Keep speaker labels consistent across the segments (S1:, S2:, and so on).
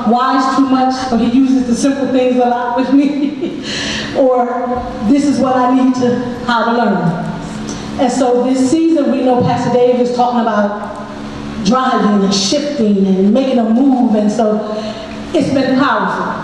S1: wise too much, so he uses the simple things a lot with me. Or this is what I need to, how to learn. And so this season, we know Pastor Dave is talking about driving and shifting and making a move, and so it's been powerful.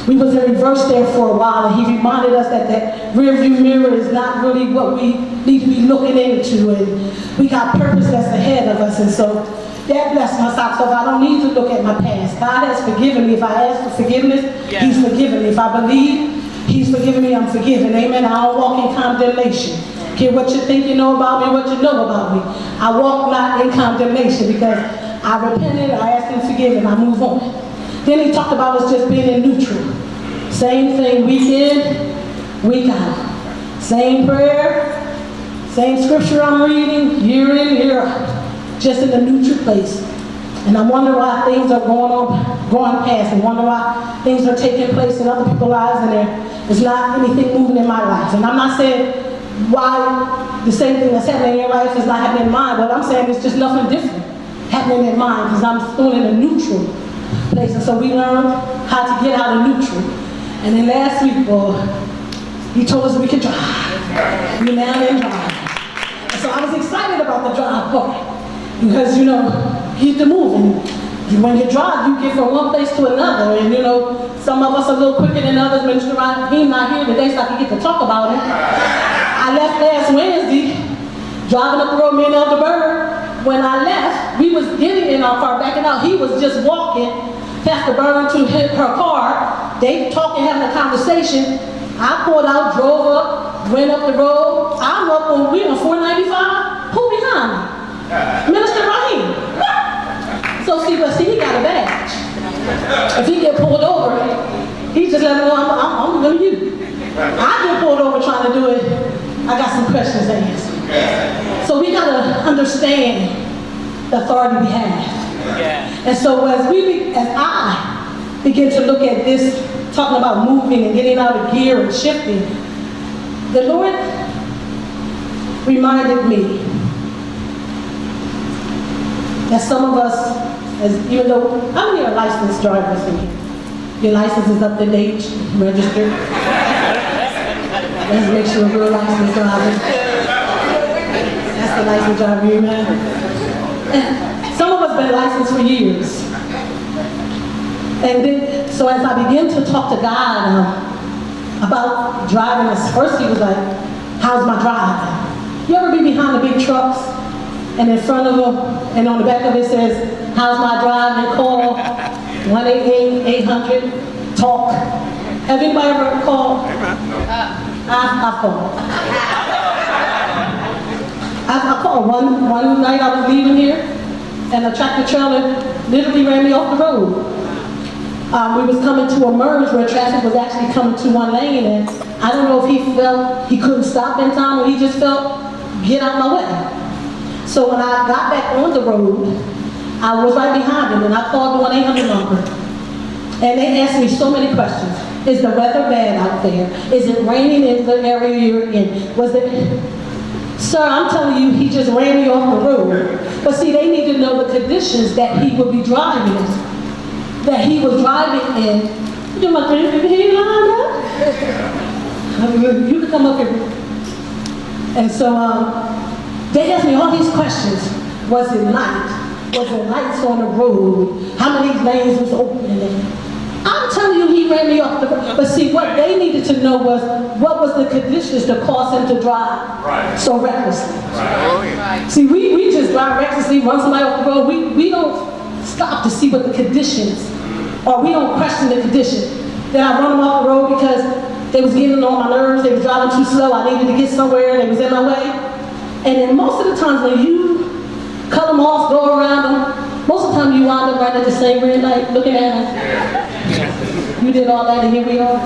S1: We was in reverse there for a while, and he reminded us that that rear view mirror is not really what we need to be looking into, and we got purpose that's ahead of us, and so that blessed my socks off. I don't need to look at my past. God has forgiven me. If I ask for forgiveness, he's forgiven me. If I believe he's forgiven me, I'm forgiven. Amen. I don't walk in condemnation. Care what you think you know about me, what you know about me. I walk not in condemnation because I repented, I asked him to forgive, and I move on. Then he talked about us just being in neutral. Same thing week in, week out. Same prayer, same scripture I'm reading, year in, year out. Just in a neutral place. And I wonder why things are going past, and wonder why things are taking place in other people's lives, and there is not anything moving in my life. And I'm not saying why the same thing that's happening in your life is not happening in mine, but I'm saying it's just nothing different happening in mine because I'm still in a neutral place. And so we learned how to get out of neutral. And then last week, he told us we could drive. We now in drive. And so I was excited about the drive part because, you know, keep the moving. When you drive, you get from one place to another, and you know, some of us are a little quicker than others. Minister Ryan, he's not here today, so I can get to talk about it. I left last Wednesday, driving up the road, me and Elder Bird. When I left, we was getting in our car, backing out. He was just walking past the Bird to hit her car. They talking, having a conversation. I pulled out, drove up, went up the road. I'm up on, we on 495. Who behind me? Minister Raheem. So see, he got a badge. If he get pulled over, he just let me know I'm gonna you. I get pulled over trying to do it. I got some questions to answer. So we gotta understand the authority we have. And so as I begin to look at this, talking about moving and getting out of gear and shifting, the Lord reminded me that some of us, even though, how many are licensed drivers in here? Your license is up to date, registered. Let's make sure we're licensed drivers. That's the licensed driver, amen. Some of us been licensed for years. And then, so as I began to talk to God about driving, first he was like, how's my driving? You ever be behind the big trucks, and in front of them, and on the back of it says, how's my driving? Call 1-888-800-TALK. Have anybody ever called? I've called. I called. One night I was leaving here, and a tractor trailer literally ran me off the road. We was coming to a merge where traffic was actually coming to one lane, and I don't know if he felt he couldn't stop in time, or he just felt, get out my way. So when I got back on the road, I was right behind him, and I called the 1-800 number. And they asked me so many questions. Is the weather bad out there? Is it raining in the area you're in? Was it? Sir, I'm telling you, he just ran me off the road. But see, they need to know the conditions that he would be driving in, that he was driving in. You my friend, he lined up? You can come up here. And so they asked me all these questions. Was it night? Was there lights on the road? How many lanes was open in there? I'm telling you, he ran me off the road. But see, what they needed to know was, what was the conditions to cause him to drive so recklessly? See, we just drive recklessly, run somebody off the road. We don't stop to see what the conditions, or we don't question the condition. Then I run them off the road because they was getting on my nerves, they was driving too slow, I needed to get somewhere, they was in my way. And then most of the times when you cut them off, go around them, most of the time you wind up right at the same red light, looking at them. You did all that, and here we are.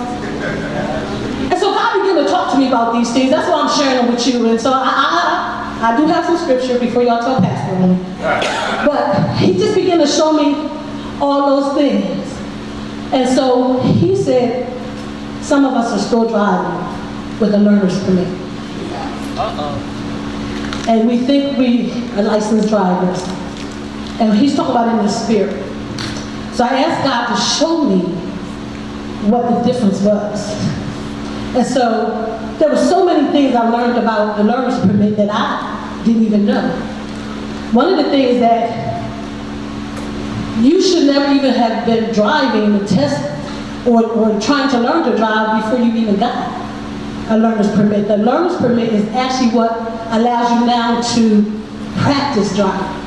S1: And so God began to talk to me about these things. That's why I'm sharing them with you. And so I do have some scripture before y'all tell Pastor on me. But he just began to show me all those things. And so he said, some of us are still driving with a learner's permit. And we think we are licensed drivers. And he's talking about in the spirit. So I asked God to show me what the difference was. And so there were so many things I learned about the learner's permit that I didn't even know. One of the things that you should never even have been driving the test or trying to learn to drive before you even got a learner's permit. The learner's permit is actually what allows you now to practice driving.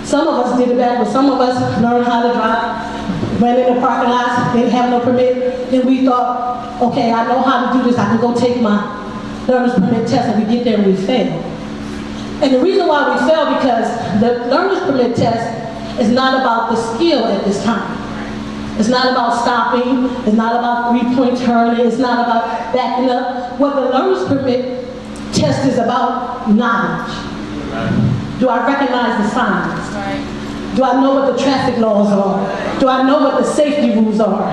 S1: Some of us did it backwards. Some of us learned how to drive, went in the parking lots, didn't have no permit, then we thought, okay, I know how to do this, I can go take my learner's permit test, and we get there and we fail. And the reason why we fail because the learner's permit test is not about the skill at this time. It's not about stopping, it's not about three-point turning, it's not about backing up. What the learner's permit test is about knowledge. Do I recognize the signs? Do I know what the traffic laws are? Do I know what the safety rules are?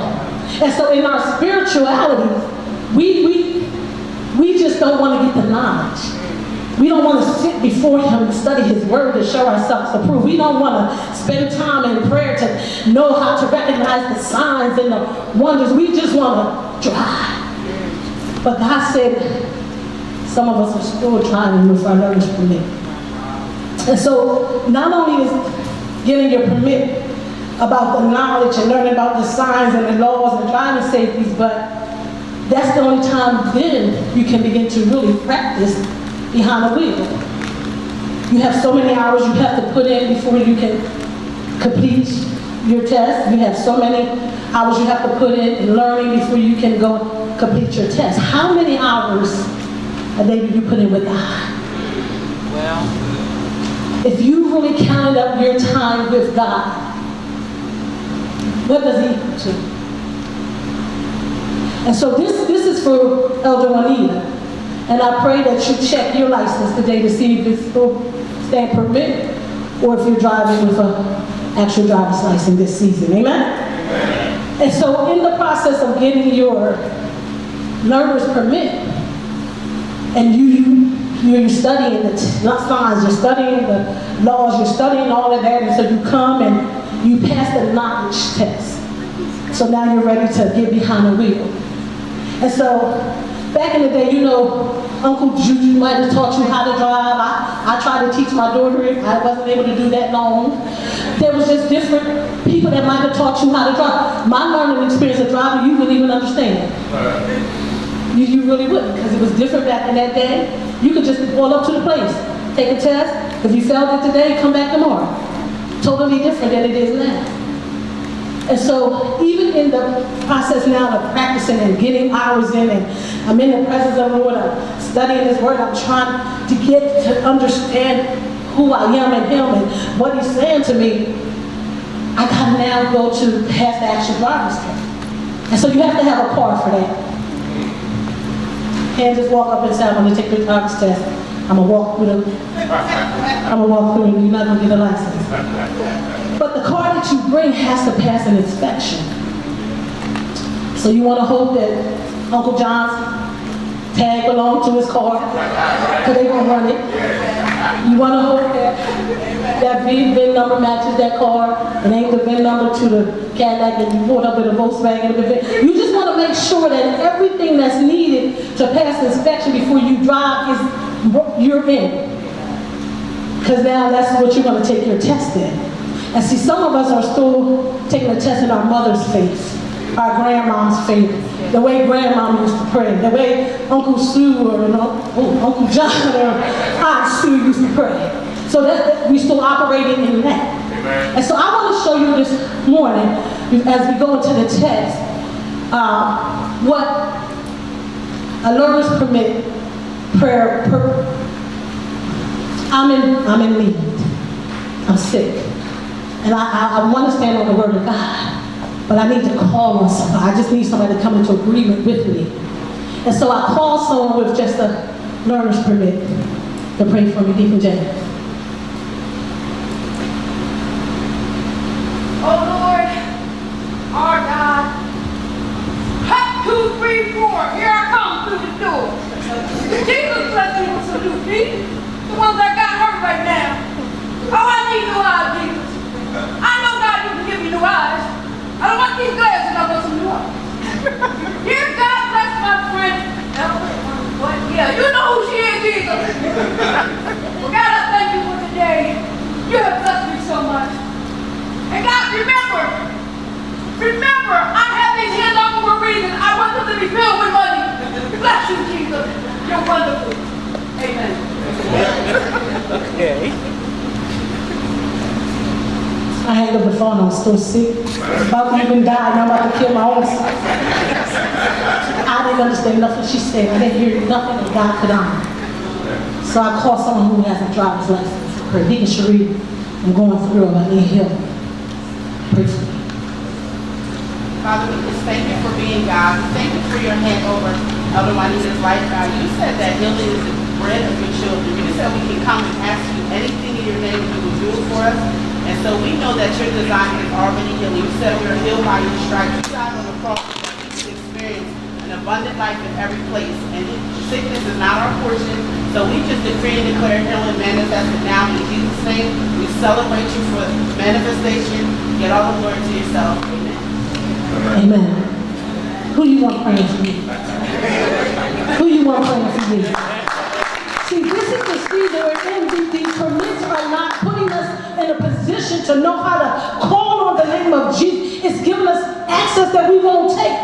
S1: And so in our spirituality, we just don't want to get the knowledge. We don't want to sit before him and study his word to show ourselves approved. We don't want to spend time in prayer to know how to recognize the signs and the wonders. We just want to drive. But God said, some of us are still driving with our learner's permit. And so not only is getting your permit about the knowledge and learning about the signs and the laws and driving safeties, but that's the only time then you can begin to really practice behind the wheel. You have so many hours you have to put in before you can complete your test. You have so many hours you have to put in learning before you can go complete your test. How many hours a day do you put in with God?
S2: Well,
S1: if you really counted up your time with God, what does he equal to? And so this is for Elder Juanita. And I pray that you check your license today to see if it's still stand permit or if you're driving with an actual driver's license this season. Amen? Amen? And so in the process of getting your learner's permit, and you're studying the signs, you're studying the laws, you're studying all of that, and so you come and you pass the knowledge test. So now you're ready to get behind the wheel. And so back in the day, you know, Uncle Juju might have taught you how to drive. I tried to teach my daughter it. I wasn't able to do that long. There was just different people that might have taught you how to drive. My learning experience of driving, you wouldn't even understand. You really wouldn't, because it was different back in that day. You could just pull up to the place, take a test. If you failed it today, come back tomorrow. Totally different than it is now. And so even in the process now of practicing and getting hours in, and I'm in the presence of the Lord, I'm studying his word, I'm trying to get to understand who I am in him and what he's saying to me, I gotta now go to pass the actual driver's test. And so you have to have a car for that. You can't just walk up and say, I'm gonna take the driver's test. I'm gonna walk through it, and you're not gonna get a license. But the car that you bring has to pass an inspection. So you want to hope that Uncle John's tag belongs to his car, because they won't run it. You want to hope that VIN number matches that car, and ain't the VIN number to the Cadillac that you pulled up with a Volkswagen. You just want to make sure that everything that's needed to pass the inspection before you drive is you're in. Because now that's what you're going to take your test in. And see, some of us are still taking a test in our mother's faith, our grandma's faith, the way grandma used to pray, the way Uncle Sue or Uncle John or Aunt Sue used to pray. So that we're still operating in that. Amen. And so I want to show you this morning, as we go into the text, what a learner's permit prayer. I'm in need. I'm sick. And I want to stand on the word of God, but I need to call on somebody. I just need somebody to come into agreement with me. And so I called someone with just a learner's permit to pray for me, Deacon James.
S3: Oh Lord, our God, 1, 2, 3, 4, here I come through the door. Jesus bless me with some new feet, the ones I got hurt right now. Oh, I need new eyes, Jesus. I know God, you can give me new eyes. Well, God, I thank you for today. You have blessed me so much. And God, remember, I have these hands up for a reason. I want them to be filled with money. Bless you, Jesus. You're wonderful. Amen.
S2: Okay.
S1: I hang up the phone, I'm still sick. About to even die, and I'm about to kill my own son. I didn't understand nothing she said. I didn't hear nothing that God could honor. So I called someone who has a driver's license. Her Deacon Cherie, I'm going through it. I need help. Pray for me.
S4: Father, we just thank you for being God. We thank you for your hand over Elder Juanita's life, God. You said that healing is the bread of your children. You said we can come and ask you anything in your name and you will do it for us. And so we know that your design is already healing. You said we are healed by your stripes. You died on the cross to experience an abundant life in every place. And sickness is not our portion. So we just decree and declare healing manifested now in Jesus' name. We celebrate you for manifestation. Get all the glory to yourself. Amen.
S1: Amen. Who you want praying for me? Who you want praying for me? See, this is the season where these permits are not putting us in a position to know how to call on the name of Jesus. It's giving us access that we won't take.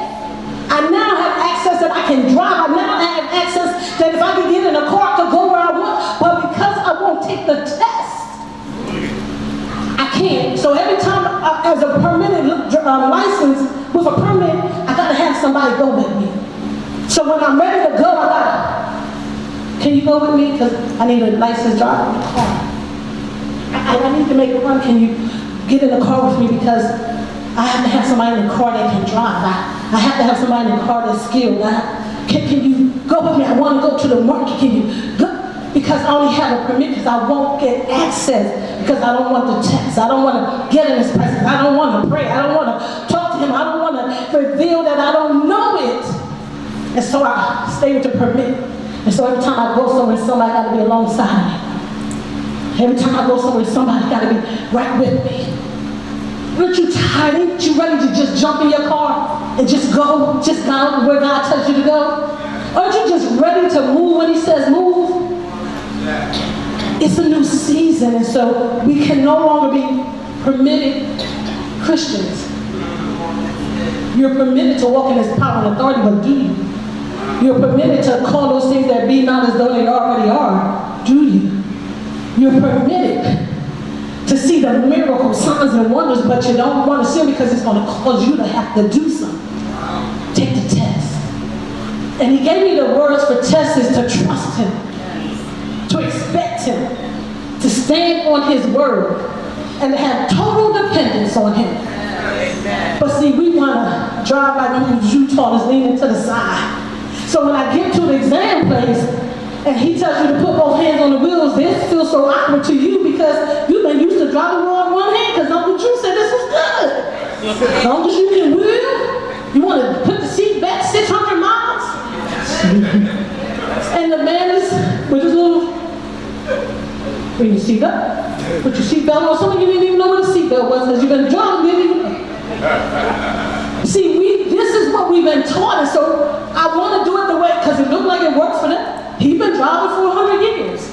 S1: I now have access that I can drive. I now have access that if I can get in a car, I can go where I want. But because I won't take the test, I can't. So every time, as a permitted license, with a permit, I gotta have somebody go with me. So when I'm ready to go, I gotta, can you go with me? Because I need a licensed driver in the car. I need to make a run. Can you get in the car with me? Because I have to have somebody in the car that can drive. I have to have somebody in the car that's skilled. Can you go with me? I want to go to the market. Can you go? Because I only have a permit because I won't get access because I don't want the text. I don't want to get in his presence. I don't want to pray. I don't want to talk to him. I don't want to reveal that I don't know it. And so I stay with the permit. And so every time I go somewhere, somebody got to be alongside me. Every time I go somewhere, somebody got to be right with me. Aren't you tired? Ain't you ready to just jump in your car and just go where God tells you to go? Aren't you just ready to move when he says move? It's a new season, and so we can no longer be permitted Christians. You're permitted to walk in his power and authority, but do you? You're permitted to call those things that be not as though they already are. Do you? You're permitted to see the miracles, signs, and wonders, but you don't want to see them because it's going to cause you to have to do something. Take the test. And he gave me the words for test is to trust him, to expect him, to stand on his word, and to have total dependence on him. But see, we want to drive like when you taught us, leaning to the side. So when I get to the exam place, and he tells you to put both hands on the wheels, this feels so awkward to you because you've been used to driving on one hand because Uncle Drew said this was good. As long as you can wheel, you want to put the seat back 600 miles? And the man is with his little, bring your seat up, put your seat belt on. Some of you didn't even know what a seat belt was because you've been driving, you didn't even know. See, this is what we've been taught, and so I want to do it the way, because it looked like it works for them. He's been driving for 100 years.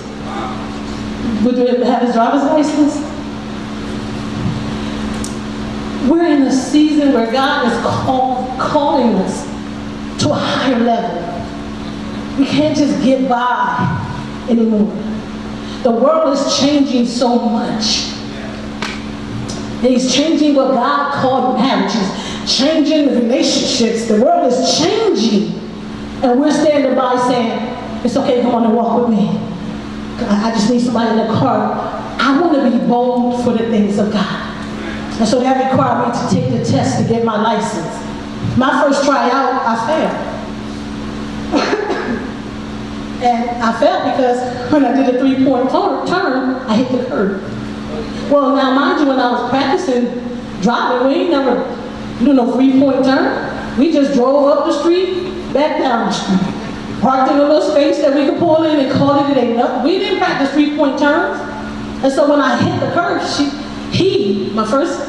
S1: Would you have his driver's license? We're in a season where God is calling us to a higher level. We can't just get by anymore. The world is changing so much. He's changing what God called marriages, changing the relationships. The world is changing. And we're standing by saying, it's okay, come on and walk with me. I just need somebody in the car. I want to be bold for the things of God. And so that required me to take the test to get my license. My first tryout, I failed. And I failed because when I did a 3-point turn, I hit the curb. Well, now mind you, when I was practicing driving, we ain't never do no 3-point turn. We just drove up the street, back down the street. Parked in a little space that we could pull in and call it a day. We didn't practice 3-point turns. And so when I hit the curb, my first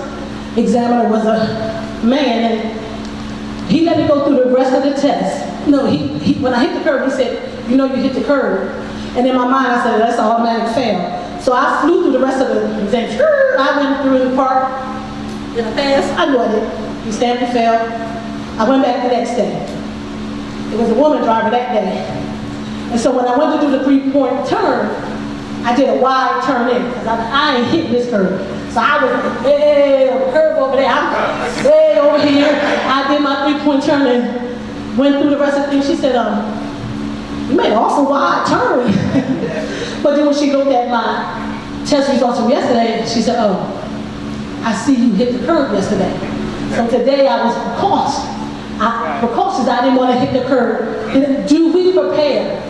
S1: examiner was a man, and he let me go through the rest of the test. No, when I hit the curb, he said, you know you hit the curb. And in my mind, I said, that's an automatic fail. So I flew through the rest of the exam. I went through the park. In the past, I knew I did. He stamped and failed. I went back the next day. It was a woman driver that day. And so when I went to do the 3-point turn, I did a wide turn in, because I ain't hitting this curve. So I was like, hey, curve over there, I'm way over here. I did my 3-point turn and went through the rest of the thing. She said, you made an awful wide turn. But then when she looked at my test results from yesterday, she said, oh, I see you hit the curve yesterday. So today I was precautious. I didn't want to hit the curve. Do we prepare?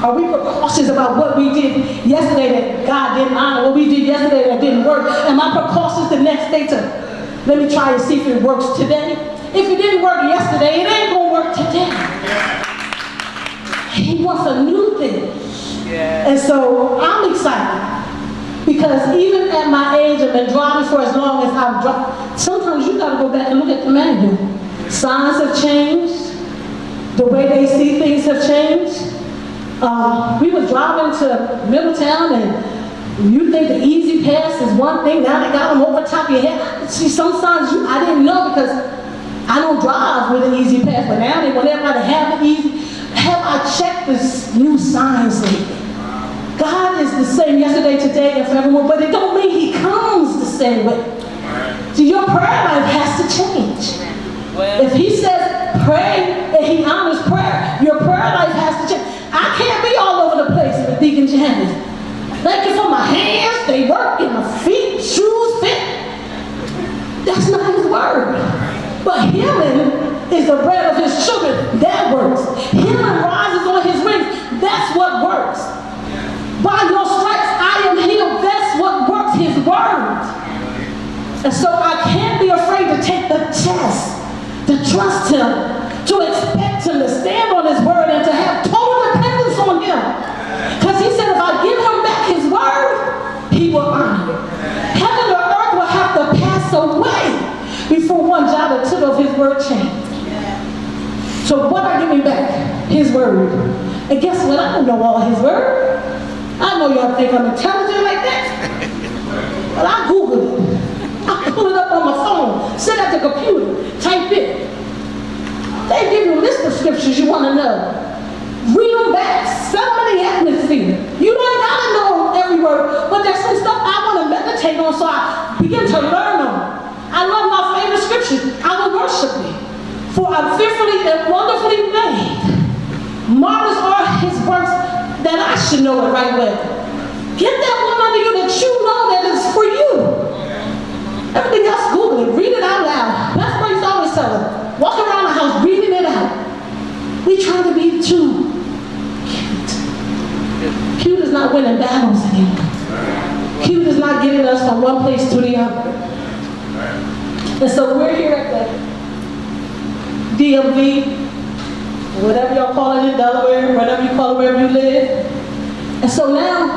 S1: Are we precautious about what we did yesterday that God didn't honor? What we did yesterday that didn't work? Am I precautious the next day to let me try and see if it works today? If it didn't work yesterday, it ain't gonna work today. He wants a new thing. And so I'm excited. Because even at my age, I've been driving for as long as I've driven. Sometimes you gotta go back and look at the manual. Signs have changed. The way they see things have changed. We were driving to Middletown and you think the easy pass is one thing, now they got them over top of your head. See, some signs I didn't know because I don't drive with an easy pass, but now they want everybody to have the easy. Have I checked the new signs lately? God is the same yesterday, today, and forevermore, but it don't mean he comes the same way. So your prayer life has to change. If he says pray and he honors prayer, your prayer life has to change. I can't be all over the place with Deacon Janice. Thank you for my hands, they work, and my feet, shoes fit. That's not his word. But healing is the bread of his children. That works. Healing rises on his wings. That's what works. By your stripes I am healed. That's what works, his word. And so I can't be afraid to take the test, to trust him, to expect him to stand on his word and to have total dependence on him. Because he said if I give him back his word, he will honor it. Heaven and earth will have to pass away before one jot or tittle of his word change. So what I give him back? His word. And guess what? I don't know all his word. I know y'all think I'm intelligent like that. But I Google it. I pull it up on my phone, sit at the computer, type it. They give you a list of scriptures you want to know. Read them back, set them in the atmosphere. You don't gotta know every word, but there's some stuff I want to meditate on, so I begin to learn them. I love my favorite scriptures. I will worship me, for I'm fearfully and wonderfully made. Marvelous are his works, that I should know it right way. Get that one under you that you know that is for you. Everything else, Google it, read it out loud. That's what he's always telling. Walk around the house reading it out. We try to be too cute. Cute is not winning battles anymore. Cute is not getting us from one place to the other. And so we're here at the DMV, whatever y'all call it in Delaware, whatever you call it wherever you live. And so now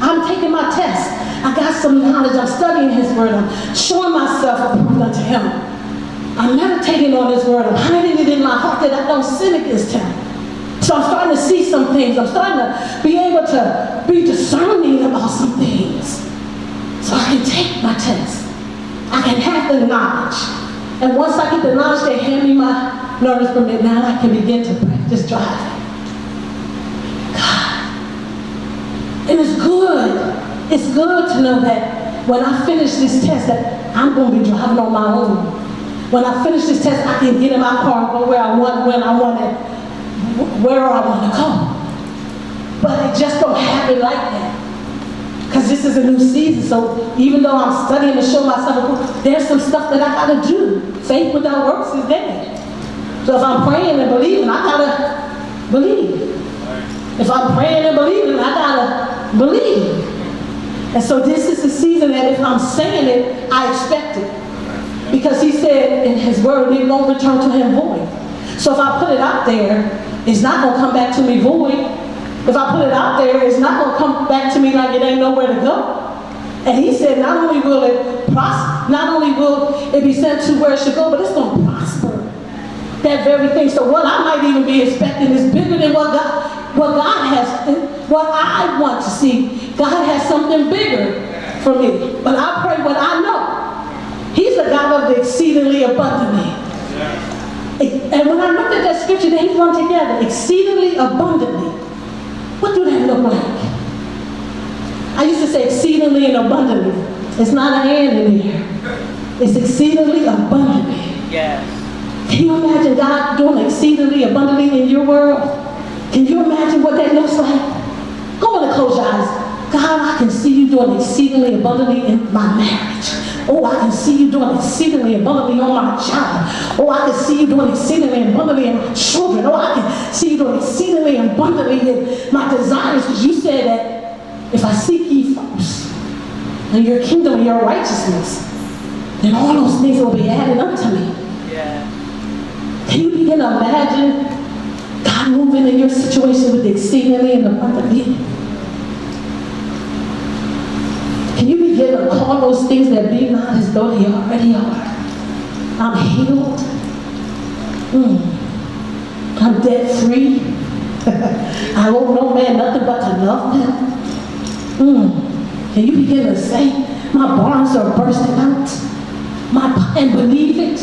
S1: I'm taking my test. I got some knowledge. I'm studying his word. I'm showing myself approved unto him. I'm meditating on his word. I'm hiding it in my heart that I don't sin against him. So I'm starting to see some things. I'm starting to be able to be discerning about some things. So I can take my test. I can have the knowledge. And once I get the knowledge, they hand me my learner's permit. Now I can begin to practice driving. God. And it's good. It's good to know that when I finish this test that I'm going to be driving on my own. When I finish this test, I can get in my car and go where I want, when I want it, where I want to go. But it just don't happen like that. Because this is a new season, so even though I'm studying to show myself, there's some stuff that I got to do. Faith without works is dead. So if I'm praying and believing, I got to believe. If I'm praying and believing, I got to believe. And so this is the season that if I'm saying it, I expect it. Because he said in his word, it won't return to him void. So if I put it out there, it's not going to come back to me void. If I put it out there, it's not going to come back to me like it ain't nowhere to go. And he said not only will it prosper, not only will it be sent to where it should go, but it's going to prosper. That very thing. So what I might even be expecting is bigger than what God, what I want to see. God has something bigger for me. But I pray what I know. He's the God of the exceedingly abundantly. And when I looked at that scripture, they run together, exceedingly abundantly. What do that look like? I used to say exceedingly and abundantly. It's not a hand in there. It's exceedingly abundantly.
S2: Yes.
S1: Can you imagine God doing exceedingly abundantly in your world? Can you imagine what that looks like? Go on and close your eyes. God, I can see you doing exceedingly abundantly in my marriage. Oh, I can see you doing exceedingly abundantly on my job. Oh, I can see you doing exceedingly abundantly in my children. Oh, I can see you doing exceedingly abundantly in my desires. Because you said that if I seek ye first and your kingdom and your righteousness, then all those things will be added unto me.
S2: Yeah.
S1: Can you begin to imagine God moving in your situation with exceedingly and abundantly? Can you begin to call those things that be not as though they already are? I'm healed. I'm debt free. I owe no man nothing but to love him. Can you begin to say, my barns are bursting out? And believe it.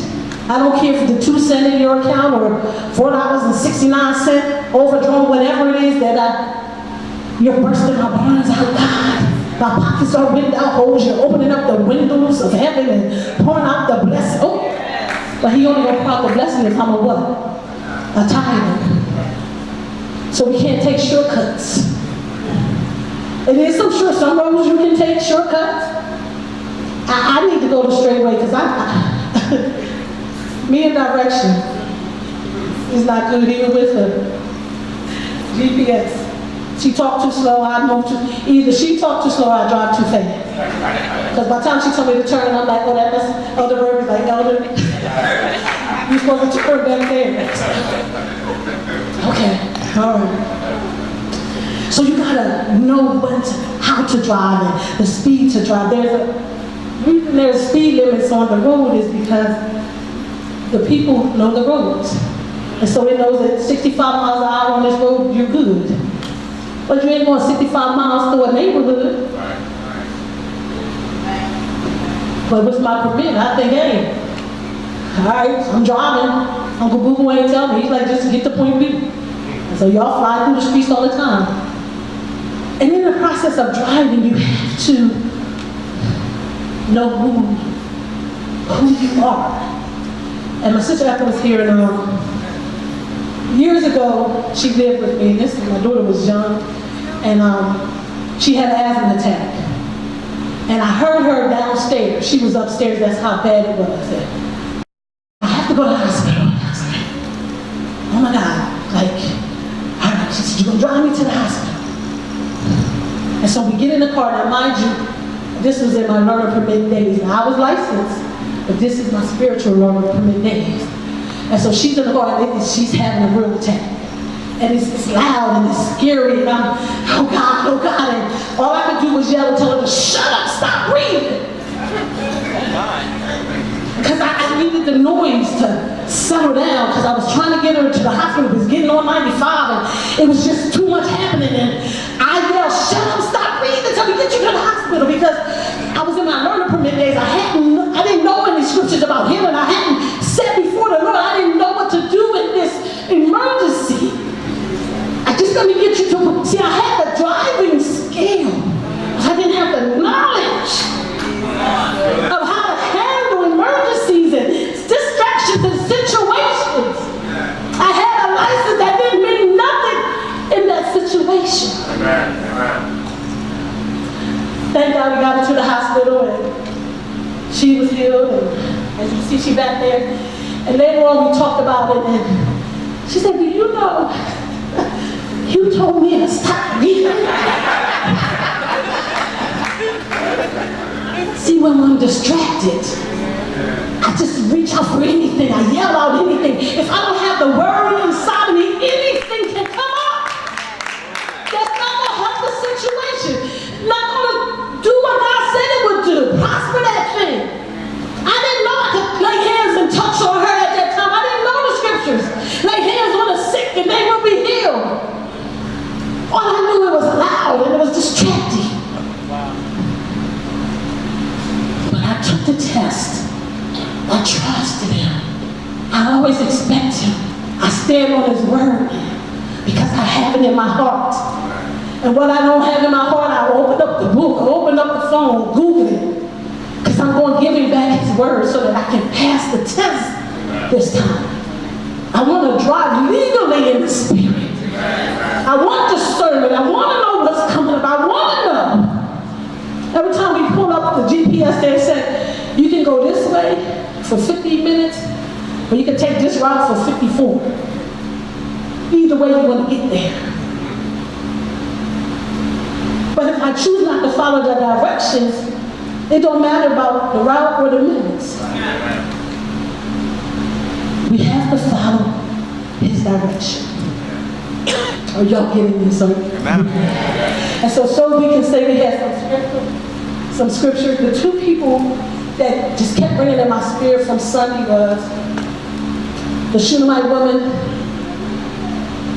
S1: I don't care if it's 2 cents in your account or $4.69 overdrawn, whatever it is that you're bursting my barns out, God. My pockets are windowed holes. You're opening up the windows of heaven and pouring out the blessing. Oh, but he only gonna pour out the blessing if I'm a what? A tither. So we can't take shortcuts. And there's some roads you can take shortcuts. I need to go the straight way because me and direction is not good even with the GPS. She talked too slow, I moved too, either she talked too slow or I drive too fast. Because by the time she told me to turn, I'm like, oh, that's other verb is like, elder. You're supposed to turn back there. Okay, all right. So you gotta know how to drive and the speed to drive. The reason there's speed limits on the road is because the people know the roads. And so it knows that 65 miles an hour on this road, you're good. But you ain't going 65 miles through a neighborhood. But with my permit, I think, hey, all right, I'm driving. Uncle Boo Boo ain't tell me. He's like, just get to point B. And so y'all fly through the streets all the time. And in the process of driving, you have to know who you are. And my sister Ethel was here, and years ago, she lived with me. My daughter was young, and she had an asthma attack. And I heard her downstairs. She was upstairs. That's how bad it was. I have to go to the hospital. I was like, oh my God! Like, all right. She said, "You're gonna drive me to the hospital." And so we get in the car. Now, mind you, this was in my learner permit days. Now I was licensed, but this is my spiritual learner permit days. And so she's in the car, and she's having a real attack. And it's loud and it's scary, and I'm, oh God, and all I could do was yell and tell her to shut up, stop breathing. Because I needed the noise to settle down, because I was trying to get her to the hospital. It was getting on 95, and it was just too much happening. And I yelled, shut up, stop breathing until we get you to the hospital, because I was in my learner permit days. I didn't know any scriptures about healing. I hadn't said before the Lord. I didn't know what to do in this emergency. I just let me get you to, see, I had the driving skill. I didn't have the knowledge of how to handle emergencies and distractions and situations. I had a license that didn't mean nothing in that situation. Thank God we got her to the hospital, and she was healed, and as you see, she back there. And later on we talked about it, and she said, do you know, you told me to stop breathing. See, when I'm distracted, I just reach out for anything. I yell out anything. If I don't have the word inside of me, anything can come up. That's not going to help the situation. Not going to do what God said it would do. Prosper that thing. I didn't know I could lay hands and touch on her at that time. I didn't know the scriptures. Lay hands on the sick and they will be healed. the test. I trusted him. I always expect him. I stand on his word because I have it in my heart. And what I don't have in my heart, I open up the book, I open up the phone, Google it. Because I'm going to give him back his word so that I can pass the test this time. I want to drive legally in the spirit. I want discernment. I want to know what's coming up. I want to know. Every time we pull up the GPS, they said, you can go this way for 15 minutes, or you can take this route for 54. Either way, you're going to get there. But if I choose not to follow the directions, it don't matter about the route or the minutes. We have to follow his direction. Are y'all getting this? And so we can say we had some scripture. The two people that just kept bringing in my spirit from Sunday was the Shunammite woman,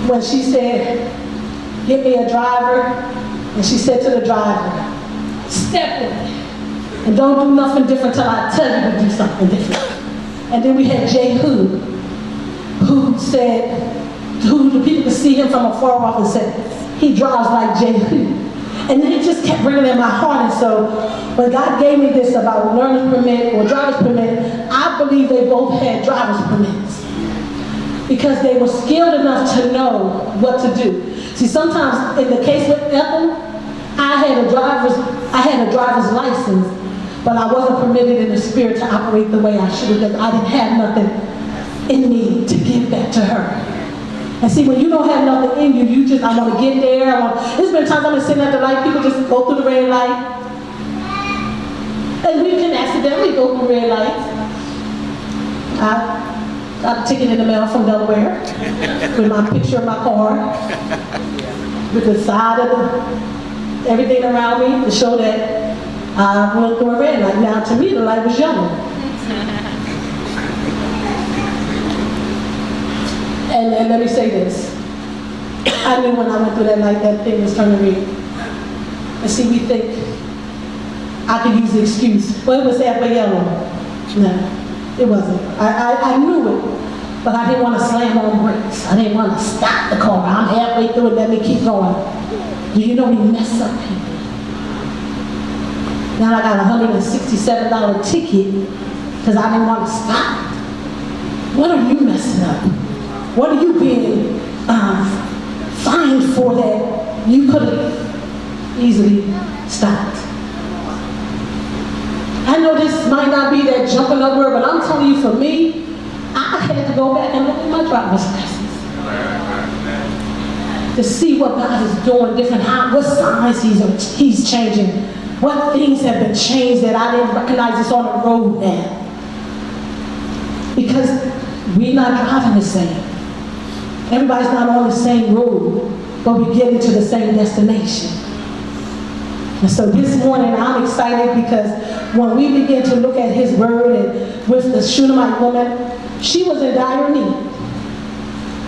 S1: when she said, "Get me a driver," and she said to the driver, "Step with me, and don't do nothing different till I tell you to do something different." And then we had Jehu, who the people could see him from afar off and said, "He drives like Jehu." And then it just kept bringing in my heart. And so when God gave me this about learner's permit or driver's permit, I believe they both had driver's permits, because they were skilled enough to know what to do. See, sometimes in the case with Ethel, I had a driver's license, but I wasn't permitted in the spirit to operate the way I should have, because I didn't have nothing in me to give back to her. And see, when you don't have nothing in you, you just, I want to get there. There's been times I've been sitting at the light, people just go through the red light. And we can accidentally go through red lights. I got a ticket in the mail from Delaware with my picture of my car, with the side of everything around me to show that I went through a red light. Now, to me, the light was yellow. And let me say this. I knew when I went through that light, that thing was turning red. And see, we think I could use the excuse, well, it was halfway yellow. No, it wasn't. I knew it, but I didn't want to slam on brakes. I didn't want to stop the car. I'm halfway through it, let me keep going. Do you know we mess up people? Now I got a $167 ticket because I didn't want to stop. What are you messing up? What are you being fined for that you could have easily stopped? I know this might not be that jumping up word, but I'm telling you, for me, I had to go back and look at my driver's license to see what God is doing different, what signs he's changing, what things have been changed that I didn't recognize is on the road now. Because we're not driving the same. Everybody's not on the same road, but we get into the same destination. And so this morning I'm excited because when we begin to look at his word, and with the Shunammite woman, she was in dire need.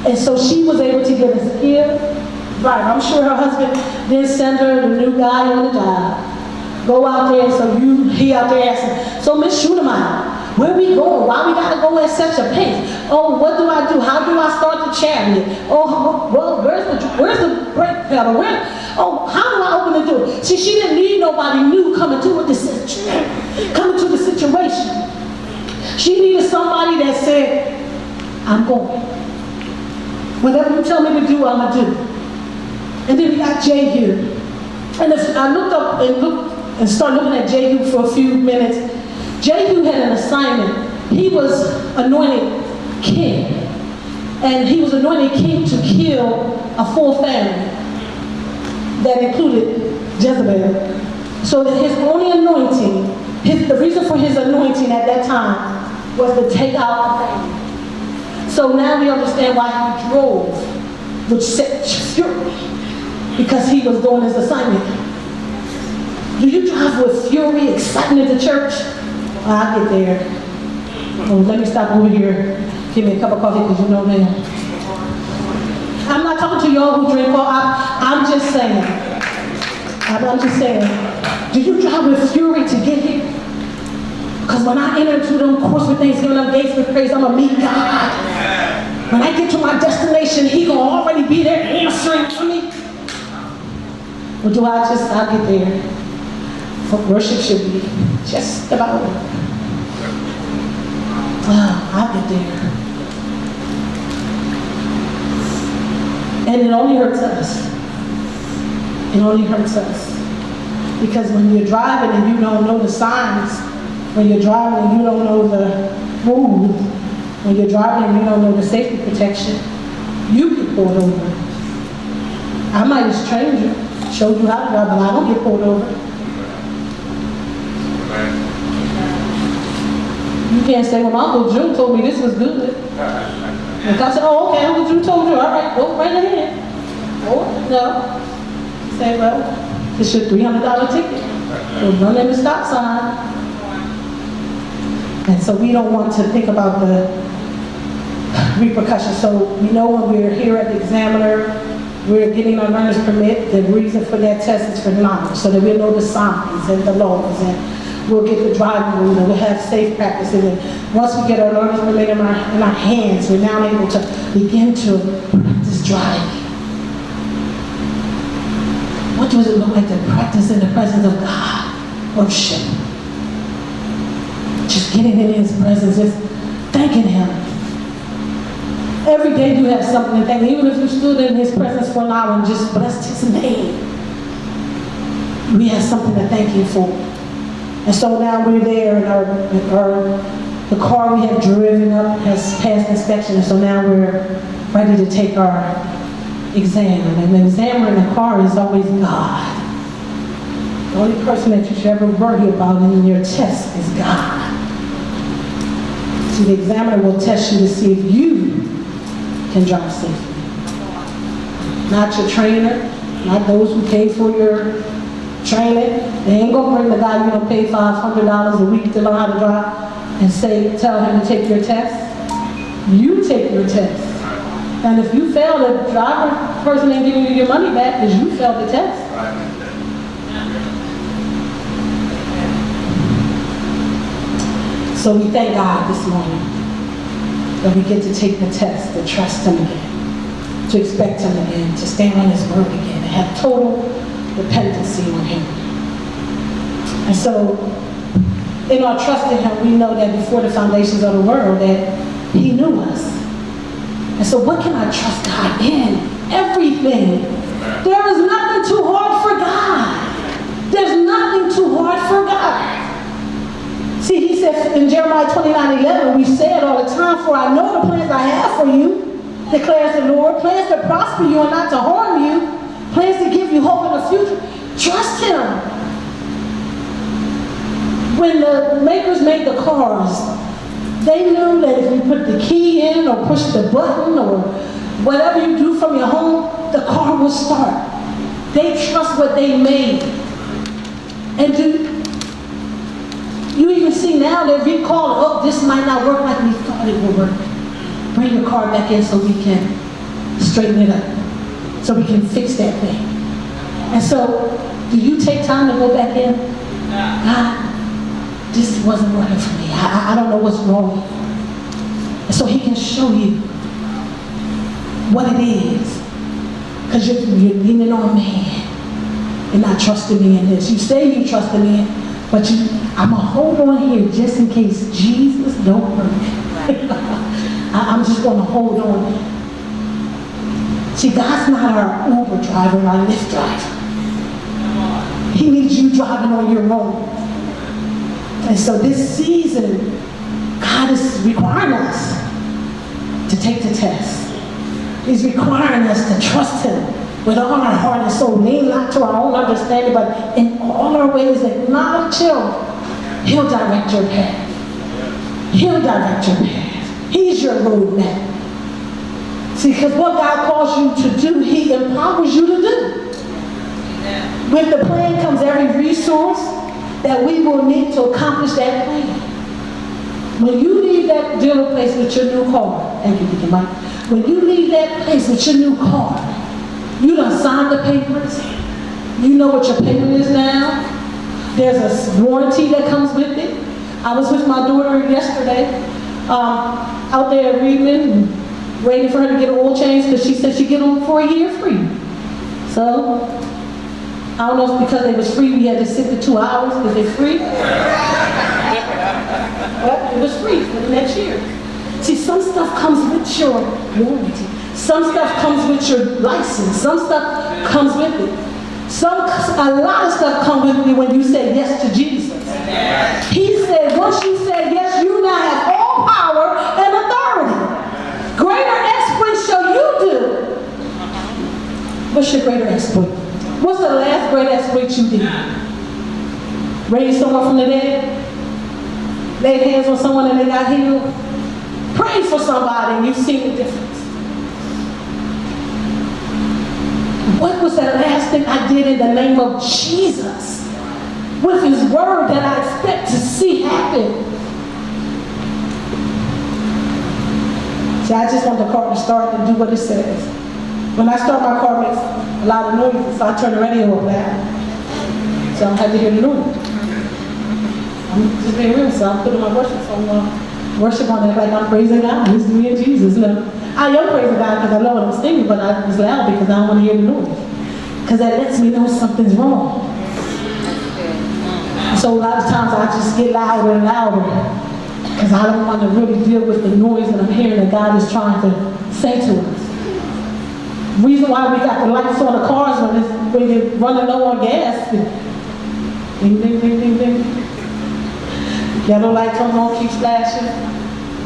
S1: And so she was able to get a skilled driver. I'm sure her husband didn't send her the new guy on the job. Go out there, so he out there asking, "So Miss Shunammite, where we going? Why we gotta go at such a pace? Oh, what do I do? How do I start the chariot? Oh, well, where's the brake pedal? How do I open the door?" See, she didn't need nobody new coming to the situation. She needed somebody that said, "I'm going. Whatever you tell me to do, I'm gonna do." And then we got Jehu. And if I looked up and started looking at Jehu for a few minutes, Jehu had an assignment. He was anointed king. And he was anointed king to kill a full family that included Jezebel. So that his only anointing, the reason for his anointing at that time was to take out the family. So now we understand why he drove with such fury, because he was doing his assignment. Do you drive with fury, excitement at church? I'll get there. Oh, let me stop over here. Give me a cup of coffee, because you know that. I'm not talking to y'all who drink coffee. I'm just saying. I'm just saying. Do you drive with fury to get here? Because when I enter into them courts with thanksgiving, them gates with praise, I'm going to meet God. When I get to my destination, He going to already be there answering to me. Or do I get there? Worship should be just about over. I'll get there. And it only hurts us. It only hurts us. Because when you're driving and you don't know the signs, when you're driving and you don't know the rules, when you're driving and you don't know the safety protection, you get pulled over. I might have trained you, showed you how to drive, but I don't get pulled over. You can't say, well, my Uncle Drew told me this was good. And God said, oh, okay, Uncle Drew told you, all right, go right ahead. Or, no. Say, well, it's your $300 ticket. We'll run in the stop sign. And so we don't want to think about the repercussions. So we know when we're here at the examiner, we're getting our learner's permit. The reason for that test is for knowledge, so that we'll know the signs and the laws, and we'll get the driving rule, and we'll have safe practices. And once we get our learner's permit in our hands, we're now able to begin to practice driving. What does it look like to practice in the presence of God? Worship. Just getting in His presence, just thanking Him. Every day you have something to thank. Even if you stood in His presence for an hour and just blessed His name, we have something to thank Him for. And so now we're there, and the car we have driven up has passed inspection, and so now we're ready to take our exam. And the examiner in the car is always God. The only person that you should ever worry about in your test is God. See, the examiner will test you to see if you can drive safely. Not your trainer, not those who pay for your training. They ain't gonna bring the guy you don't pay $500 a week to learn how to drive and tell him to take your test. You take your test. And if you fail, the driver person ain't giving you your money back because you failed the test. So we thank God this morning that we get to take the test, to trust Him again, to expect Him again, to stand on His word again, and have total dependency on Him. And so, in our trust in Him, we know that before the foundations of the world, that He knew us. And so what can I trust God in? Everything. There is nothing too hard for God. There's nothing too hard for God. See, He said in Jeremiah 29:11, we say it all the time, for I know the plans I have for you, declares the Lord, plans to prosper you and not to harm you, plans to give you hope in the future. Trust Him. When the makers made the cars, they knew that if you put the key in or push the button or whatever you do from your home, the car will start. They trust what they made. And you even see now they're recalling, oh, this might not work like we thought it would work. Bring your car back in so we can straighten it up, so we can fix that thing. And so, do you take time to go back in? God, this wasn't working for me. I don't know what's wrong. And so He can show you what it is. Because you're leaning on man and not trusting me in this. You say you trust in me, but I'm going to hold on here just in case Jesus don't work. I'm just going to hold on. See, God's not our Uber driver, our Lyft driver. He needs you driving on your own. And so this season, God is requiring us to take the test. He's requiring us to trust Him with all our heart and soul. Lean not to our own understanding, but in all our ways acknowledge Him. He'll direct your path. He'll direct your path. He's your roadmap. See, because what God calls you to do, He empowers you to do. With the plan comes every resource that we will need to accomplish that plan. When you leave that dealer place with your new car, thank you, Deacon Mike. When you leave that place with your new car, you done signed the papers. You know what your payment is now. There's a warranty that comes with it. I was with my daughter yesterday, out there at Reedman, and waiting for her to get an oil change because she said she'd get them for a year free. So, I don't know if because they was free, we had to sit for 2 hours because they're free. But it was free for the next year. See, some stuff comes with your warranty. Some stuff comes with your license. Some stuff comes with it. A lot of stuff comes with you when you say yes to Jesus. He said, once you say yes, you now have all power and authority. Greater exploits shall you do. What's your greater exploit? What's the last great exploit you did? Raise someone from the dead? Laid hands on someone and they got healed? Pray for somebody and you've seen the difference. What was the last thing I did in the name of Jesus? With his word that I expect to see happen. See, I just want the car to start and do what it says. When I start my car, it makes a lot of noise, so I turn the radio up loud. So I don't have to hear the noise. I'm just being real, so I'm putting my worship song on. Worship on it like I'm praising God. It's me and Jesus. No, I am praising God because I know what I'm singing, but I was loud because I don't want to hear the noise. Because that lets me know something's wrong. So a lot of times I just get louder and louder because I don't want to really deal with the noise that I'm hearing that God is trying to say to us. Reason why we got the lights on the cars when you're running low on gas. Ding, ding, ding, ding, ding. Yellow light comes on, keeps flashing.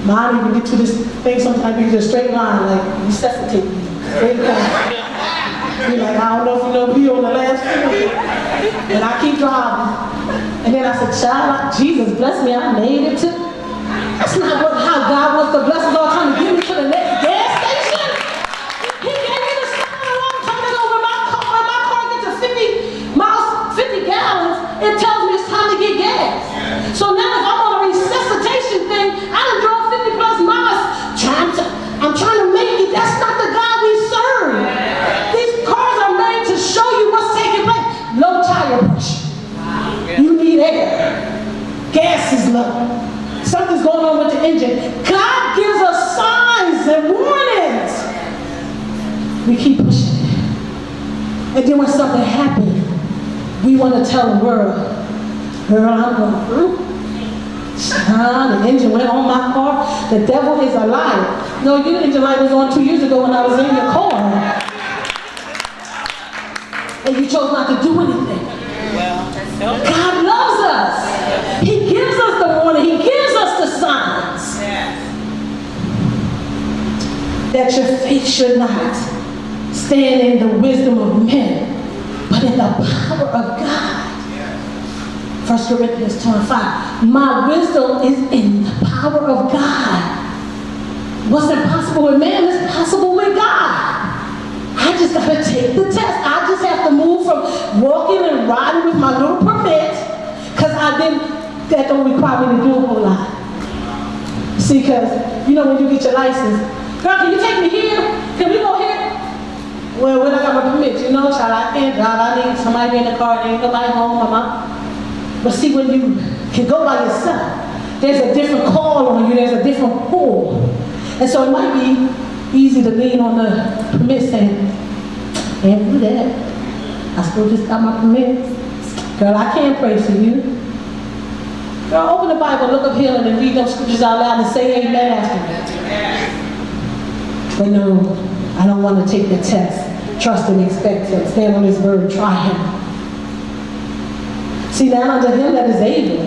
S1: Mine even get to this thing sometimes because a straight line, like resuscitate me. Straight line. Be like, I don't know if you know me on the last street. And I keep driving. And then I said, child, Jesus bless me, I made it to. That's not how God wants to bless us all trying to get me to the next gas station. He gave me the sign along coming over my car. When my car gets to 50 miles, 50 gallons, it tells me it's time to get gas. So now if I'm on a resuscitation thing, I done drove 50 plus miles. I'm trying to make it. That's not the God we serve. These cars are made to show you what's taking place. Low tire pressure. You need air. Gas is low. Something's going on with the engine. God gives us signs and warnings. We keep pushing it. And then when something happens, we want to tell the world, girl, I'm going through. The engine went on my car. The devil is a liar. No, your engine light was on 2 years ago when I was in your car. And you chose not to do anything. God loves us. He gives us the warning. He gives us the signs. That your faith should not stand in the wisdom of men, but in the power of God. 1 Corinthians 2:5. My wisdom is in the power of God. What's impossible with man is possible with God. I just got to take the test. I just have to move from walking and riding with my little permit, because that don't require me to do a whole lot. See, because, you know, when you get your license, girl, can you take me here? Can we go here? Well, when I got my permit, you know, child, I can't drive. I need somebody to be in the car. There ain't nobody home, mama. But see, when you can go by yourself, there's a different call on you. There's a different pull. And so it might be easy to lean on the permit saying, can't do that. I still just got my permit. Girl, I can't pray for you. Girl, open the Bible, look up here and read those scriptures out loud and say amen after me. But no, I don't want to take the test. Trust and expect him. Stand on his word. Try him. See, now unto him that is able.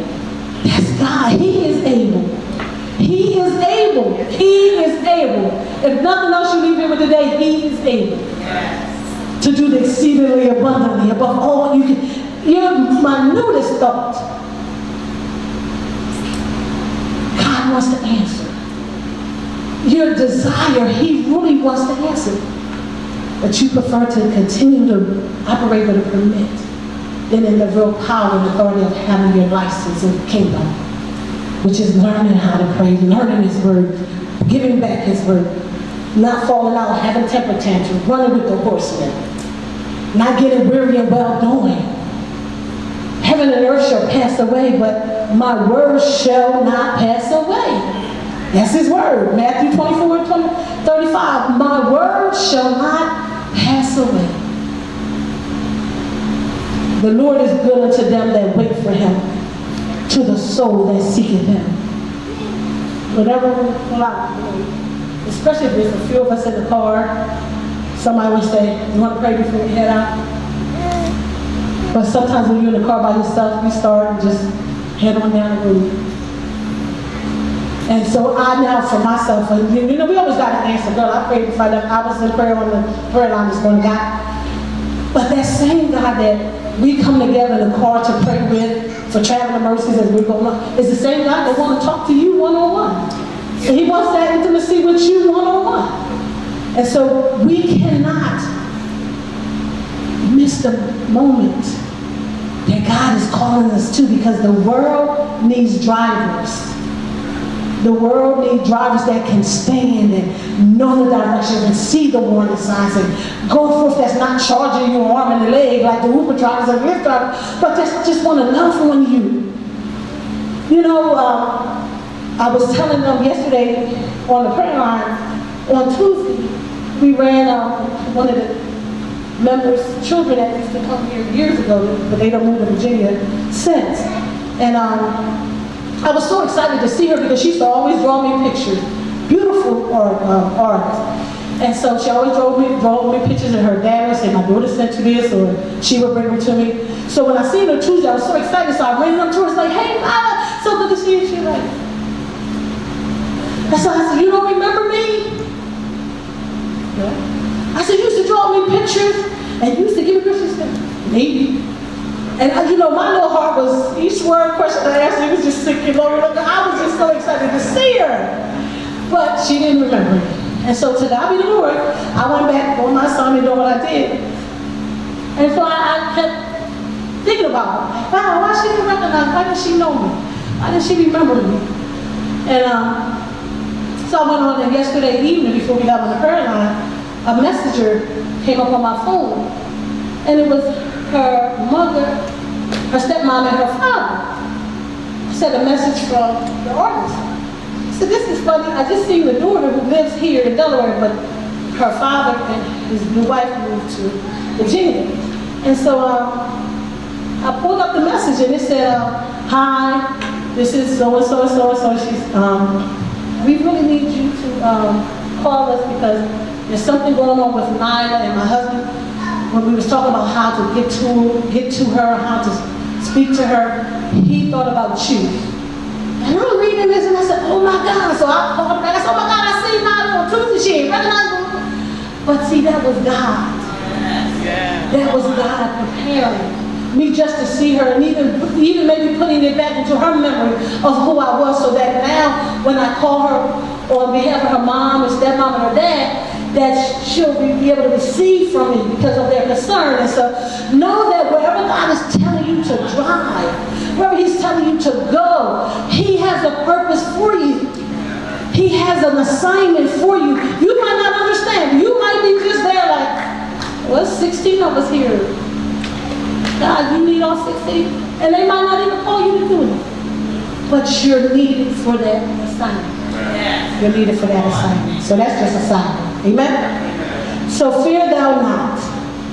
S1: That's God. He is able. He is able. He is able. If nothing else you leave here with today, he is able. Yes. To do the exceedingly abundantly above all you can. Your minutest thought. God wants to answer. Your desire, he really wants to answer. But you prefer to continue to operate with a permit than in the real power and authority of having your license in the kingdom, which is learning how to pray, learning his word, giving back his word, not falling out, having temper tantrums, running with the horsemen, not getting weary and well doing, heaven and earth shall pass away, but my word shall not pass away. That's his word. Matthew 24:35. My word shall not pass away. The Lord is good unto them that wait for him, to the soul that seeketh him. Whenever, especially if there's a few of us in the car, somebody would say, you want to pray before you head out? But sometimes when you're in the car by yourself, you start and just head on down the road. And so I now, for myself, we always got an answer. Girl, I prayed before I was in prayer on the prayer line this morning, God. But that same God that we come together in the car to pray with for traveling mercies as we're going on, is the same God that wants to talk to you one-on-one. And he wants that intimacy with you one-on-one. And so we cannot miss the moment that God is calling us to, because the world needs drivers. The world needs drivers that can stand and know the directions and see the warning signs and go forth, that's not charging you arm and a leg like the Uber drivers and Lyft drivers, but that's just want to love on you. You know, I was telling them yesterday on the prayer line, on Tuesday, we ran one of the members' children that used to come here years ago, but they don't move to Virginia since. And I was so excited to see her because she used to always draw me pictures. Beautiful artist. And so she always draw me pictures, and her dad would say, my daughter sent you this, or she would bring them to me. So when I seen her Tuesday, I was so excited, so I ran up to her and was like, hey, Mama, so good to see you. She was like, and so I said, you don't remember me? Yeah. I said, you used to draw me pictures, and you used to give me pictures. She said, maybe. And my little heart was, each word question I asked her was just sinking lower. I was just so excited to see her. But she didn't remember me. And so to God be the glory, I went back on my assignment doing what I did. And so I kept thinking about her. Wow, why she didn't recognize me? Why did she know me? Why did she remember me? And so I went on, and yesterday evening, before we got on the prayer line, a messenger came up on my phone. And it was her mother, her stepmom, and her father. I said a message from the artist. I said, this is funny. I just seen the daughter who lives here in Delaware, but her father and his new wife moved to Virginia. And so I pulled up the message, and it said, hi, this is so-and-so and so-and-so. She's, we really need you to call us because there's something going on with Nyla and my husband. When we was talking about how to get to her, how to speak to her, he thought about you. And I'm reading this, and I said, oh my God. So I called her back. I said, oh my God, I see Nyla on Tuesday. She ain't recognized me. But see, that was God. That was God preparing me just to see her, and even maybe putting it back into her memory of who I was, so that now when I call her on behalf of her mom and stepmom and her dad, that she'll be able to receive from me because of their concern. And so know that wherever God is telling you to drive, wherever he's telling you to go, he has a purpose for you. He has an assignment for you. You might not understand. You might be just there like, well, 16 of us here. God, you need all 16? And they might not even call you to do it. But you're needed for that assignment. You're needed for that assignment. So that's just assignment. Amen? So fear thou not.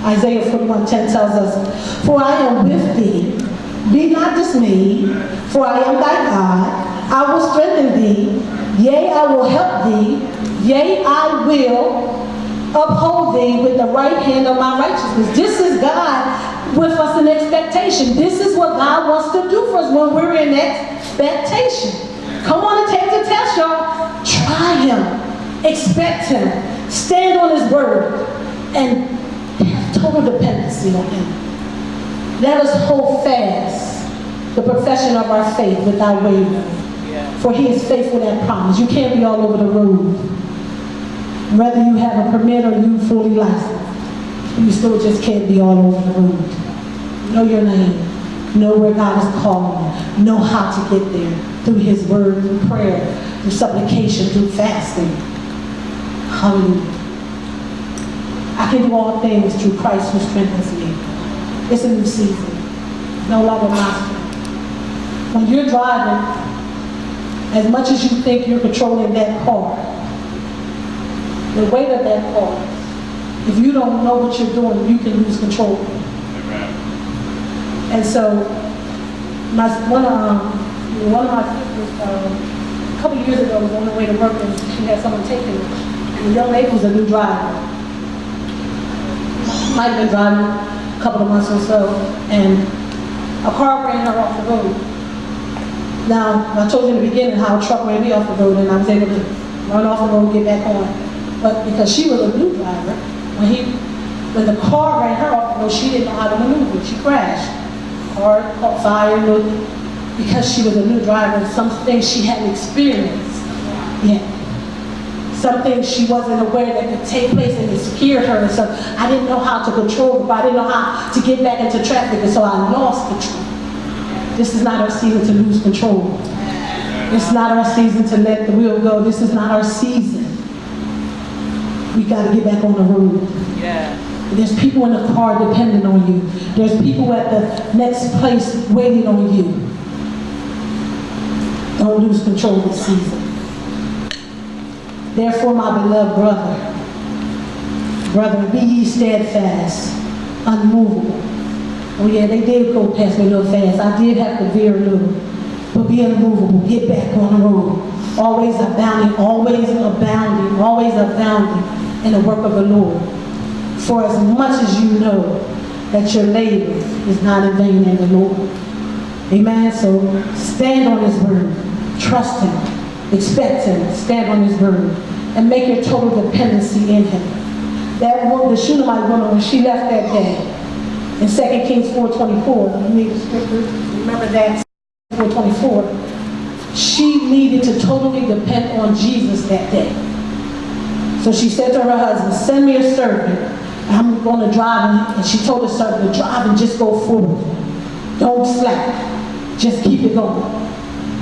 S1: Isaiah 41:10 tells us, for I am with thee. Be not dismayed, for I am thy God. I will strengthen thee. Yea, I will help thee. Yea, I will uphold thee with the right hand of my righteousness. This is God with us in expectation. This is what God wants to do for us when we're in expectation. Come on and take the test, y'all. Try him. Expect him. Stand on his word. And have total dependency on him. Let us hold fast the profession of our faith without wavering. For he is faithful that promise. You can't be all over the road. Whether you have a permit or you fully licensed, you still just can't be all over the road. Know your name. Know where God is calling you. Know how to get there through his word, through prayer, through supplication, through fasting. Hallelujah. I can do all things through Christ who strengthens me. It's a new season. It's no longer my strength. When you're driving, as much as you think you're controlling that car, the weight of that car, if you don't know what you're doing, you can lose control. And so, one of my sisters, a couple of years ago, was on her way to work and she had someone taking her. And the young lady was a new driver. Might have been driving a couple of months or so, and a car ran her off the road. Now, I told you in the beginning how a truck ran me off the road and I was able to run off the road, get back on. But because she was a new driver, when the car ran her off the road, she didn't know how to maneuver. She crashed. Car caught fire, because she was a new driver, some things she hadn't experienced yet. Some things she wasn't aware that could take place and it scared her. And so I didn't know how to control it, but I didn't know how to get back into traffic, and so I lost control. This is not our season to lose control. It's not our season to let the wheel go. This is not our season. We got to get back on the road.
S2: Yeah.
S1: There's people in the car depending on you. There's people at the next place waiting on you. Don't lose control this season. Therefore, my beloved brethren, be ye steadfast, unmovable. Oh yeah, they did go past me a little fast. I did have to veer a little. But be unmovable, get back on the road. Always abounding, always abounding, always abounding in the work of the Lord. For as much as you know that your labor is not in vain in the Lord. Amen. So stand on his word. Trust him. Expect him. Stand on his word. And make your total dependency in him. That woman, the Shunammite woman, when she left that day, in 2 Kings 4:24, you need the scripture, remember that, 4:24, she needed to totally depend on Jesus that day. So she said to her husband, send me a servant. I'm going to drive, and she told the servant to drive and just go forward. Don't slack. Just keep it going.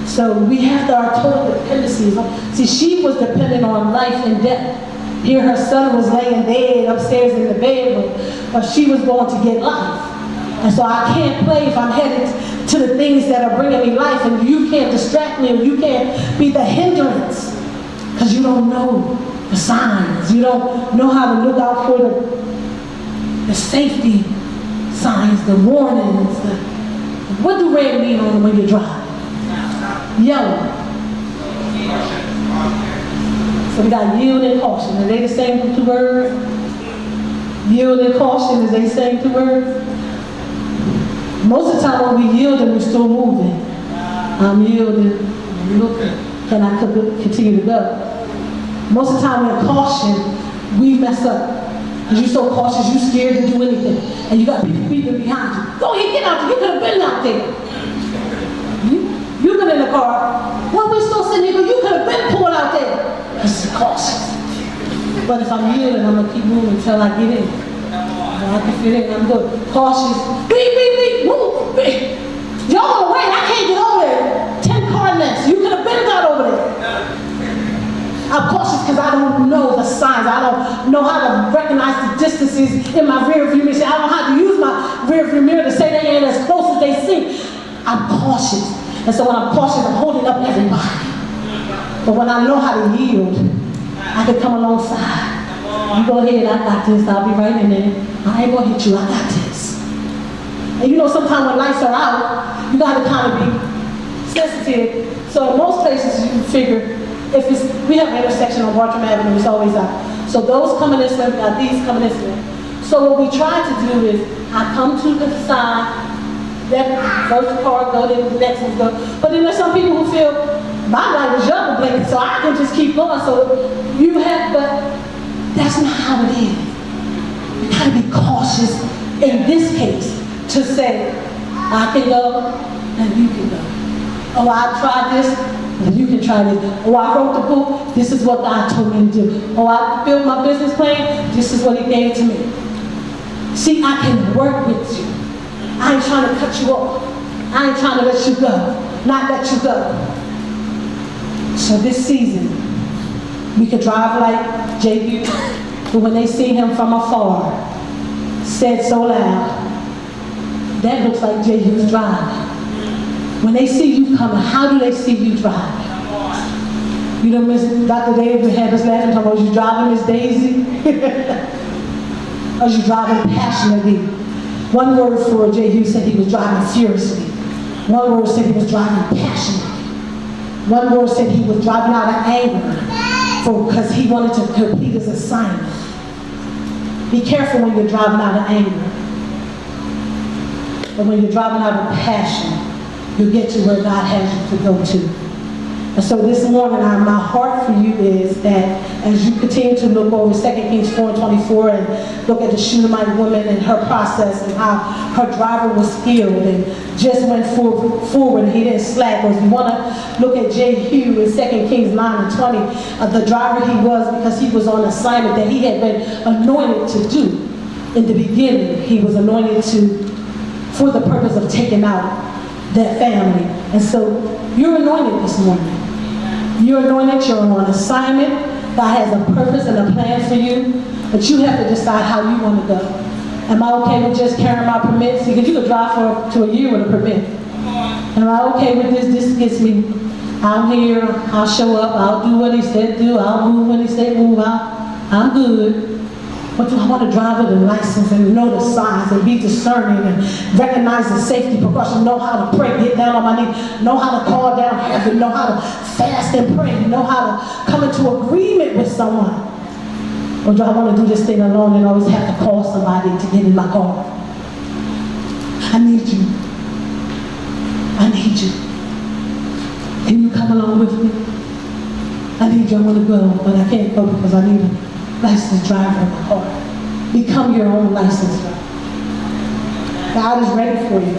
S1: So we have our total dependencies. See, she was dependent on life and death. Here her son was laying dead upstairs in the bedroom, but she was going to get life. And so I can't play if I'm headed to the things that are bringing me life, and you can't distract me, or you can't be the hindrance, because you don't know the signs. You don't know how to look out for the safety signs, the warnings. What do red mean on when you drive? Yellow. So we got yield and caution. Are they the same two words? Yield and caution, is they the same two words? Most of the time when we yield and we're still moving. I'm yielding, I'm looking, can I continue to go? Most of the time when caution, we mess up. Because you're so cautious, you're scared to do anything. And you got people behind you. Go ahead, get out there. You could have been out there. You've been in the car. Well, we're still sitting here, but you could have been pulled out there. This is cautious. But if I'm yielding, I'm going to keep moving until I get in. Well, I can fit in, I'm good. Cautious. Beep, beep, beep, move, beep. Y'all gonna wait, I can't get over there. 10 car lengths. You could have been got over there. I'm cautious because I don't know the signs. I don't know how to recognize the distances in my rear view mirror. I don't know how to use my rear view mirror to say they ain't as close as they seem. I'm cautious. And so when I'm cautious, I'm holding up everybody. But when I know how to yield, I can come alongside. You go ahead, I got this, I'll be right in there. I ain't gonna hit you, I got this. And you know, sometimes when lights are out, you gotta kind of be sensitive. So in most places, you can figure, if it's, we have an intersection on Bartram Avenue, it's always out. So those coming this way, we got these coming this way. So what we try to do is, I come to the side, that first car go, then the next one go. But then there's some people who feel, my light is yellow blinking, so I can just keep going. So you have, but that's not how it is. You gotta be cautious in this case to say, I can go and you can go. Oh, I tried this, and you can try this. Oh, I wrote the book, this is what God told me to do. Oh, I built my business plan, this is what he gave to me. See, I can work with you. I ain't trying to cut you off. I ain't trying to let you go. Not let you go. So this season, we could drive like Jehu, who when they see him from afar, said so loud, that looks like Jehu's driving. When they see you coming, how do they see you driving? You know, Dr. David had us laughing, talking about, was you driving, Miss Daisy? Or was you driving passionately? One word for Jehu said he was driving furiously. One word said he was driving passionately. One word said he was driving out of anger because he wanted to complete his assignment. Be careful when you're driving out of anger. But when you're driving out of passion, you'll get to where God has you to go to. And so this morning, my heart for you is that as you continue to look over 2 Kings 4:24 and look at the Shunammite woman and her process and how her driver was skilled and just went forward and he didn't slack. Or if you want to look at Jehu in 2 Kings 9:20, the driver he was because he was on assignment that he had been anointed to do. In the beginning, he was anointed for the purpose of taking out that family. And so you're anointed this morning. You're anointed, you're on assignment. God has a purpose and a plan for you, but you have to decide how you want to go. Am I okay with just carrying my permit? See, because you could drive for up to a year with a permit. Am I okay with this? This gets me. I'm here, I'll show up, I'll do what he said do, I'll move when he said move, I'm good. But do I want to drive with a license and know the signs and be discerning and recognize the safety precautions, know how to pray, get down on my knees, know how to call down heaven, know how to fast and pray, know how to come into agreement with someone? Or do I want to do this thing alone and always have to call somebody to get in my car? I need you. I need you. Can you come along with me? I need you. I want to go, but I can't go because I need a licensed driver in my car. Become your own licensed driver. God is ready for you.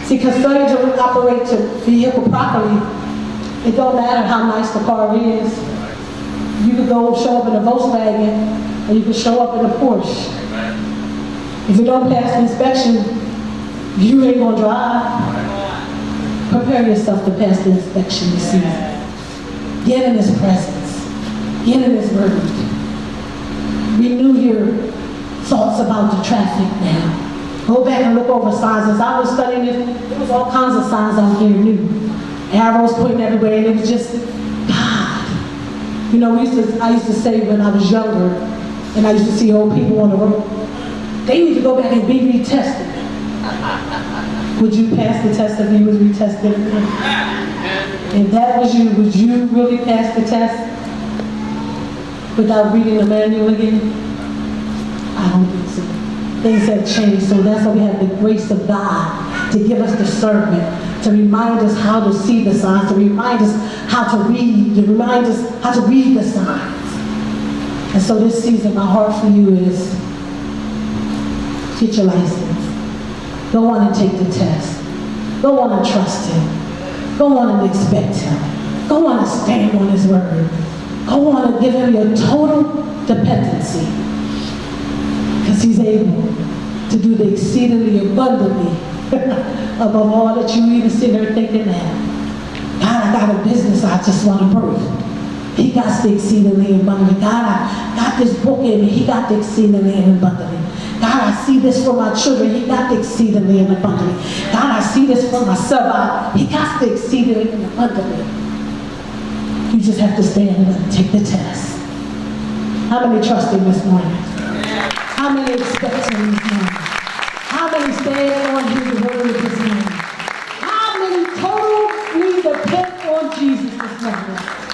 S1: See, because failure to operate the vehicle properly, it don't matter how nice the car is. You could go show up in a Volkswagen, or you could show up in a Porsche. If you don't pass the inspection, you ain't gonna drive. Prepare yourself to pass the inspection this season. Get in His presence. Get in His word. Renew your thoughts about the traffic now. Go back and look over signs. As I was studying it, there was all kinds of signs out here new. Arrows pointing everywhere, and it was just God. You know, I used to say when I was younger, and I used to see old people on the road, they need to go back and be retested. Would you pass the test if you was retested? If that was you, would you really pass the test without reading the manual again? I don't think so. Things have changed, so that's why we have the grace of God to give us discernment, to remind us how to see the signs, to remind us how to read, to remind us how to read the signs. And so this season, my heart for you is, get your license. Go on and take the test. Go on and trust Him. Go on and expect Him. Go on and stand on His word. Go on and give Him your total dependency. Because He's able to do the exceedingly abundantly above all that you even sit there thinking now. God, I got a business I just want to birth. He got the exceedingly abundantly. God, I got this book in me. He got the exceedingly and abundantly. God, I see this for my children. He got the exceedingly and abundantly. God, I see this for myself. He got the exceedingly and abundantly. You just have to stand and take the test. How many trust Him this morning? How many expect Him this morning? How many stand on His word this morning? How many totally depend on Jesus this morning?